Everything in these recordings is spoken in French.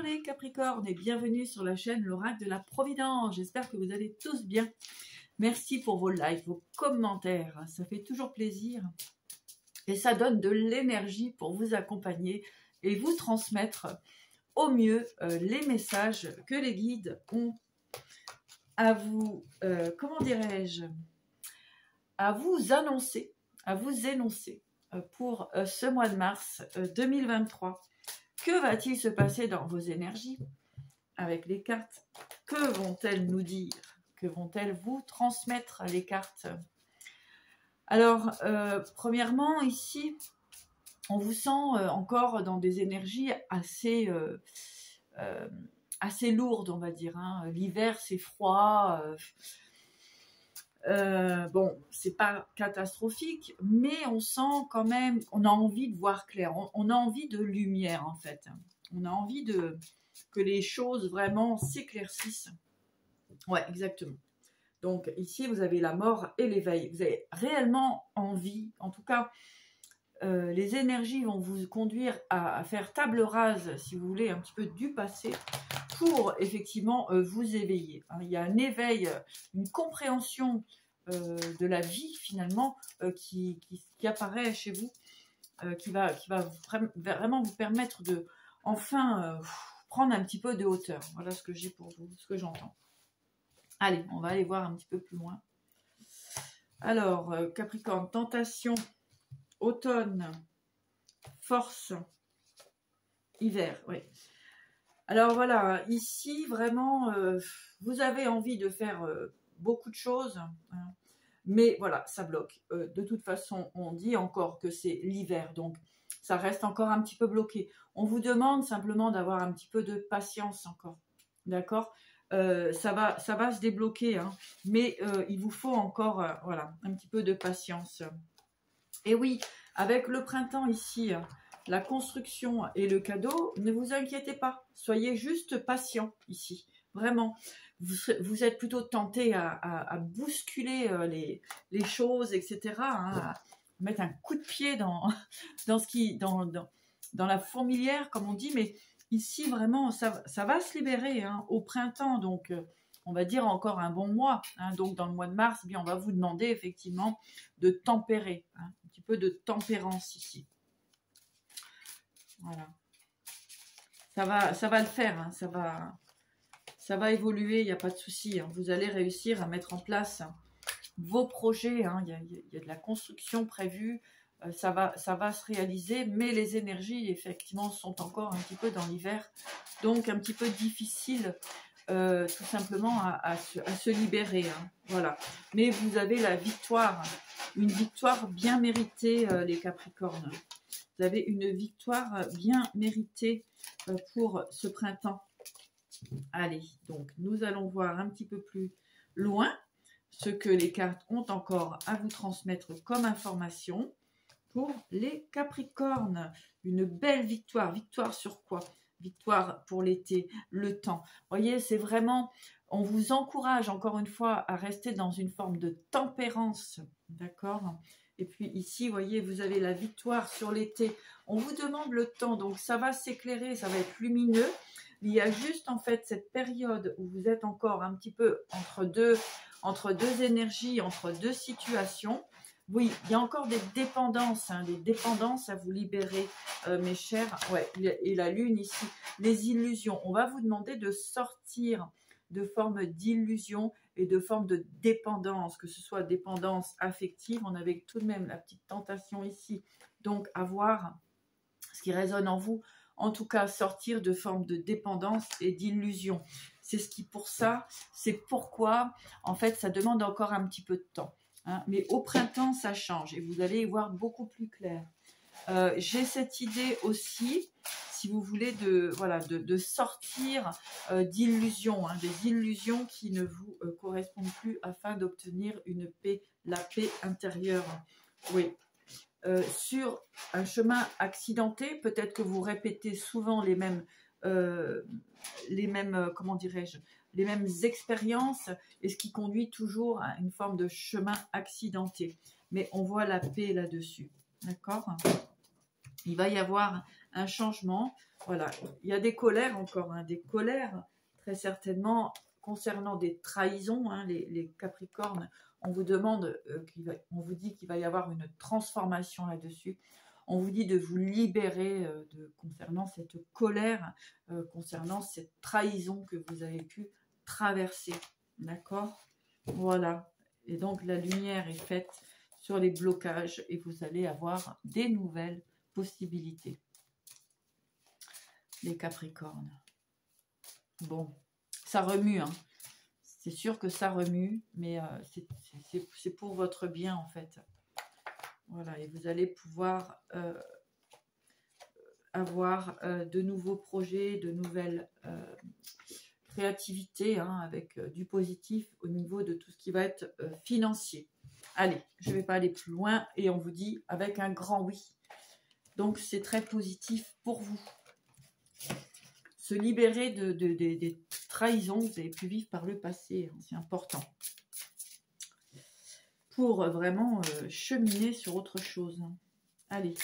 les Capricornes et bienvenue sur la chaîne l'Oracle de la Providence. J'espère que vous allez tous bien. Merci pour vos likes, vos commentaires, ça fait toujours plaisir et ça donne de l'énergie pour vous accompagner et vous transmettre au mieux les messages que les guides ont à vous, comment dirais-je, à vous annoncer, à vous énoncer pour ce mois de mars 2023. Que va-t-il se passer dans vos énergies avec les cartes? Que vont-elles nous dire? Que vont-elles vous transmettre, les cartes? Alors, premièrement, ici, on vous sent encore dans des énergies assez lourdes, on va dire. Hein. L'hiver, c'est froid. Bon, c'est pas catastrophique, mais on sent quand même, on a envie de voir clair, on a envie de lumière en fait. On a envie que les choses vraiment s'éclaircissent. Ouais, exactement. Donc ici, vous avez la mort et l'éveil. Vous avez réellement envie, en tout cas, les énergies vont vous conduire à faire table rase, si vous voulez, un petit peu du passé, pour effectivement vous éveiller. Il y a un éveil, une compréhension de la vie finalement qui apparaît chez vous, qui va vraiment vous permettre de enfin prendre un petit peu de hauteur. Voilà ce que j'ai pour vous, ce que j'entends. Allez, on va aller voir un petit peu plus loin. Alors, Capricorne, tentation, automne, force, hiver, oui. Alors voilà, ici vraiment, vous avez envie de faire beaucoup de choses, hein, mais voilà, ça bloque. De toute façon, on dit encore que c'est l'hiver, donc ça reste encore un petit peu bloqué. On vous demande simplement d'avoir un petit peu de patience encore, d'accord? Ça va se débloquer, hein, mais il vous faut encore voilà, un petit peu de patience. Et oui, avec le printemps ici, la construction et le cadeau, ne vous inquiétez pas, soyez juste patient ici, vraiment. Vous êtes plutôt tenté à bousculer les choses, etc., hein, à mettre un coup de pied dans la fourmilière, comme on dit, mais ici, vraiment, ça va se libérer hein, au printemps, donc on va dire encore un bon mois. Hein, donc dans le mois de mars, eh bien, on va vous demander effectivement de tempérer, hein, un petit peu de tempérance ici. Voilà. Ça va le faire, hein, ça va évoluer, il n'y a pas de souci. Hein. Vous allez réussir à mettre en place vos projets. Hein. Il y a de la construction prévue. Ça va se réaliser, mais les énergies, effectivement, sont encore un petit peu dans l'hiver. Donc, un petit peu difficile, tout simplement, à se libérer. Hein. Voilà. Mais vous avez la victoire, une victoire bien méritée, les Capricornes. Vous avez une victoire bien méritée pour ce printemps. Allez, donc nous allons voir un petit peu plus loin ce que les cartes ont encore à vous transmettre comme information pour les Capricornes. Une belle victoire. Victoire sur quoi? Victoire pour l'été, le temps. Vous voyez, c'est vraiment, on vous encourage encore une fois à rester dans une forme de tempérance, d'accord? Et puis ici, vous voyez, vous avez la victoire sur l'été. On vous demande le temps, donc ça va s'éclairer, ça va être lumineux. Il y a juste en fait cette période où vous êtes encore un petit peu entre deux énergies, entre deux situations. Oui, il y a encore des dépendances, hein, des dépendances à vous libérer, mes chers. Ouais, et la lune ici, les illusions. On va vous demander de sortir de formes d'illusions et de formes de dépendance, que ce soit dépendance affective. On avait tout de même la petite tentation ici. Donc, à voir ce qui résonne en vous. En tout cas, sortir de formes de dépendance et d'illusion. C'est ce qui, pour ça, c'est pourquoi, en fait, ça demande encore un petit peu de temps. Hein. Mais au printemps, ça change et vous allez y voir beaucoup plus clair. J'ai cette idée aussi, si vous voulez, de sortir d'illusions, hein, des illusions qui ne vous correspondent plus afin d'obtenir une paix, la paix intérieure. Oui. Sur un chemin accidenté, peut-être que vous répétez souvent les mêmes comment dirais-je, les mêmes expériences, et ce qui conduit toujours à une forme de chemin accidenté. Mais on voit la paix là-dessus, d'accord? Il va y avoir un changement. Voilà, il y a des colères encore, hein, des colères très certainement concernant des trahisons, hein, les Capricornes. On vous demande, on vous dit qu'il va y avoir une transformation là-dessus. On vous dit de vous libérer concernant cette colère, concernant cette trahison que vous avez pu traverser. D'accord? Voilà. Et donc la lumière est faite sur les blocages et vous allez avoir des nouvelles possibilités. Les Capricornes. Bon, ça remue, hein. C'est sûr que ça remue, mais c'est pour votre bien en fait. Voilà, et vous allez pouvoir avoir de nouveaux projets, de nouvelles créativités, hein, avec du positif au niveau de tout ce qui va être financier. Allez, je ne vais pas aller plus loin et on vous dit avec un grand oui. Donc c'est très positif pour vous. Se libérer des trahisons que vous avez pu vivre par le passé, hein, c'est important. Pour vraiment cheminer sur autre chose. Allez,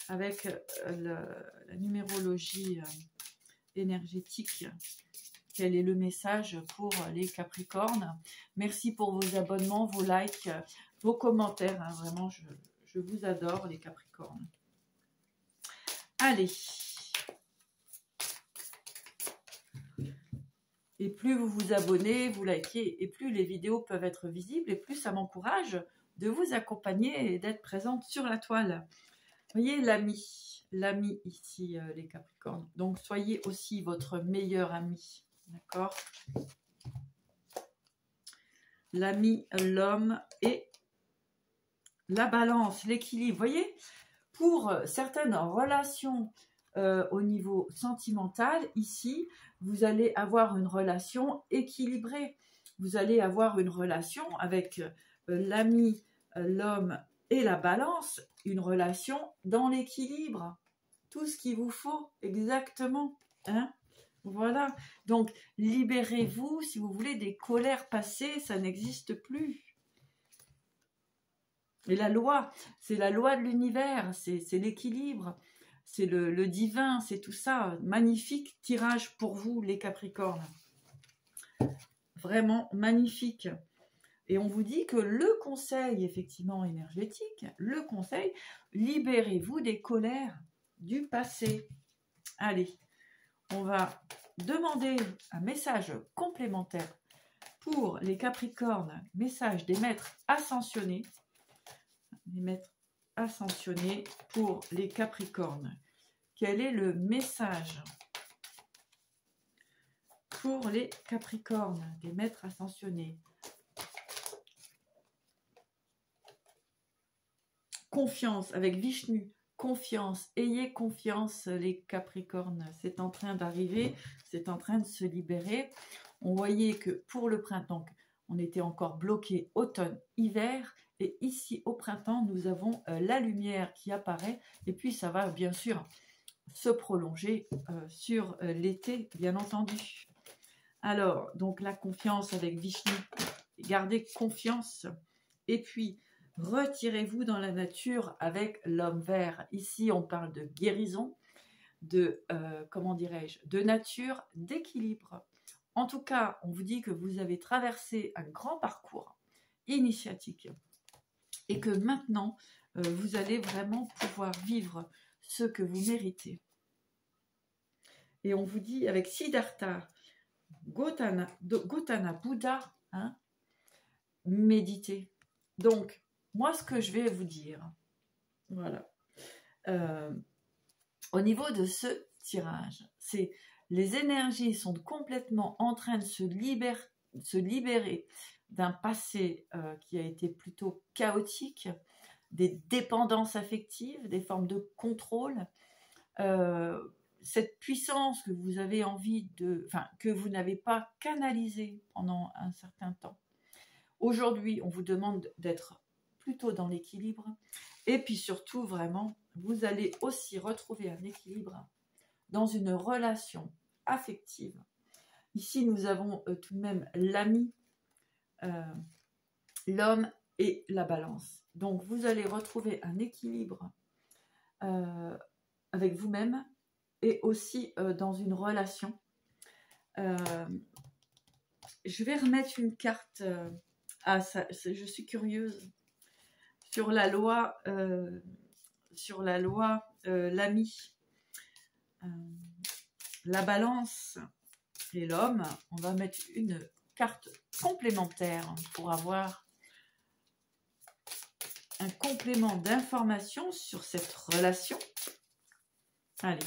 avec la numérologie énergétique, quel est le message pour les Capricornes? Merci pour vos abonnements, vos likes, vos commentaires. Hein, vraiment, je vous adore, les Capricornes. Allez. Et plus vous vous abonnez, vous likez, et plus les vidéos peuvent être visibles, et plus ça m'encourage de vous accompagner et d'être présente sur la toile. Vous voyez l'ami ici, les Capricornes. Donc, soyez aussi votre meilleur ami, d'accord? L'ami, l'homme et la balance, l'équilibre. Vous voyez, pour certaines relations au niveau sentimental, ici, vous allez avoir une relation équilibrée. Vous allez avoir une relation avec l'ami, l'homme et la balance, une relation dans l'équilibre. Tout ce qu'il vous faut, exactement. Hein? Voilà. Donc, libérez-vous, si vous voulez, des colères passées, ça n'existe plus. Et la loi, c'est la loi de l'univers, c'est l'équilibre. C'est le divin, c'est tout ça. Magnifique tirage pour vous, les Capricornes. Vraiment magnifique. Et on vous dit que le conseil, effectivement, énergétique, le conseil, libérez-vous des colères du passé. Allez, on va demander un message complémentaire pour les Capricornes. Message des maîtres ascensionnés. Les maîtres ascensionnés pour les Capricornes. Quel est le message pour les Capricornes des maîtres ascensionnés? Confiance avec Vishnu. Confiance. Ayez confiance, les Capricornes. C'est en train d'arriver. C'est en train de se libérer. On voyait que pour le printemps, on était encore bloqué automne, hiver. Et ici, au printemps, nous avons la lumière qui apparaît. Et puis, ça va bien sûr se prolonger sur l'été, bien entendu. Alors, donc la confiance avec Vishnu. Gardez confiance. Et puis, retirez-vous dans la nature avec l'homme vert. Ici, on parle de guérison, de, comment dirais-je, de nature, d'équilibre. En tout cas, on vous dit que vous avez traversé un grand parcours initiatique et que maintenant, vous allez vraiment pouvoir vivre ce que vous méritez. Et on vous dit avec Siddhartha, Gautama Bouddha, hein, méditez. Donc, moi, ce que je vais vous dire, voilà, au niveau de ce tirage, c'est les énergies sont complètement en train de se libérer d'un passé qui a été plutôt chaotique, des dépendances affectives, des formes de contrôle, cette puissance que vous avez envie de, enfin, que vous n'avez pas canalisée pendant un certain temps. Aujourd'hui, on vous demande d'être plutôt dans l'équilibre. Et puis surtout, vraiment, vous allez aussi retrouver un équilibre dans une relation affective. Ici, nous avons tout de même l'ami, l'homme et la balance. Donc, vous allez retrouver un équilibre avec vous-même, et aussi dans une relation. Je vais remettre une carte. Je suis curieuse sur la loi. L'ami, la balance et l'homme. On va mettre une carte complémentaire pour avoir un complément d'information sur cette relation. Allez,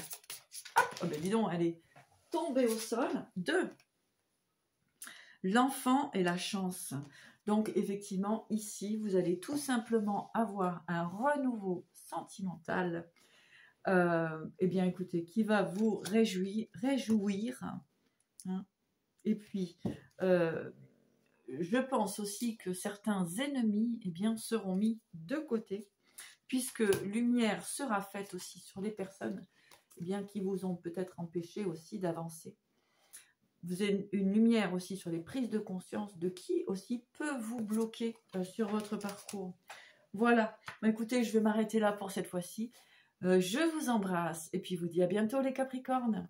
hop, oh ben dis donc, elle est tombée au sol. 2. L'enfant et la chance. Donc effectivement, ici, vous allez tout simplement avoir un renouveau sentimental. Eh bien, écoutez, qui va vous réjouir. Hein. Et puis, je pense aussi que certains ennemis, eh bien, seront mis de côté, puisque lumière sera faite aussi sur les personnes, eh bien, qui vous ont peut-être empêché aussi d'avancer. Vous avez une lumière aussi sur les prises de conscience de qui aussi peut vous bloquer sur votre parcours. Voilà. Bon, écoutez, je vais m'arrêter là pour cette fois-ci. Je vous embrasse et puis vous dis à bientôt les Capricornes.